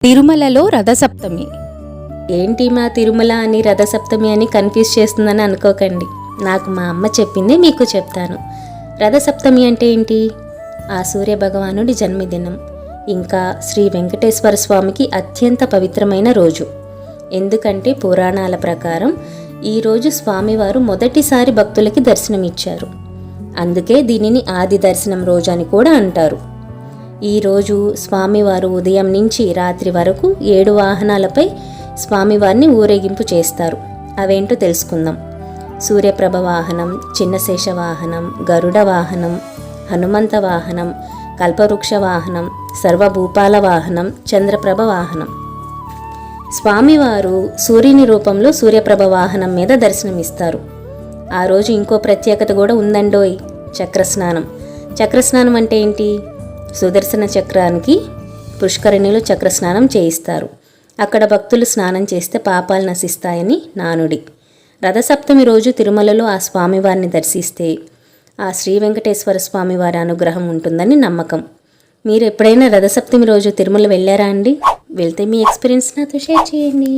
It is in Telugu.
తిరుమలలో రథసప్తమి. ఏంటి మా తిరుమల అని రథసప్తమి అని కన్ఫ్యూజ్ చేస్తుందని అనుకోకండి. నాకు మా అమ్మ చెప్పింది మీకు చెప్తాను. రథసప్తమి అంటే ఏంటి? ఆ సూర్య భగవానుడి జన్మదినం, ఇంకా శ్రీ వెంకటేశ్వర స్వామికి అత్యంత పవిత్రమైన రోజు. ఎందుకంటే పురాణాల ప్రకారం ఈరోజు స్వామివారు మొదటిసారి భక్తులకి దర్శనమిచ్చారు. అందుకే దీనిని ఆది దర్శనం రోజు అని కూడా అంటారు. ఈరోజు స్వామివారు ఉదయం నుంచి రాత్రి వరకు 7 వాహనాలపై స్వామివారిని ఊరేగింపు చేస్తారు. అవేంటో తెలుసుకుందాం. సూర్యప్రభ వాహనం, చిన్నశేష వాహనం, గరుడ వాహనం, హనుమంత వాహనం, కల్పవృక్ష వాహనం, సర్వభూపాల వాహనం, చంద్రప్రభ వాహనం. స్వామివారు సూర్యుని రూపంలో సూర్యప్రభ వాహనం మీద దర్శనమిస్తారు. ఆ రోజు ఇంకో ప్రత్యేకత కూడా ఉందండోయ్, చక్రస్నానం. చక్రస్నానం అంటే ఏంటి? సుదర్శన చక్రానికి పుష్కరిణిలో చక్రస్నానం చేయిస్తారు. అక్కడ భక్తులు స్నానం చేస్తే పాపాలు నశిస్తాయని నానుడి. రథసప్తమి రోజు తిరుమలలో ఆ స్వామివారిని దర్శిస్తే ఆ శ్రీ వెంకటేశ్వర స్వామివారి అనుగ్రహం ఉంటుందని నమ్మకం. మీరు ఎప్పుడైనా రథసప్తమి రోజు తిరుమల వెళ్ళారా అండి? వెళ్తే మీ ఎక్స్పీరియన్స్ నాతో షేర్ చేయండి.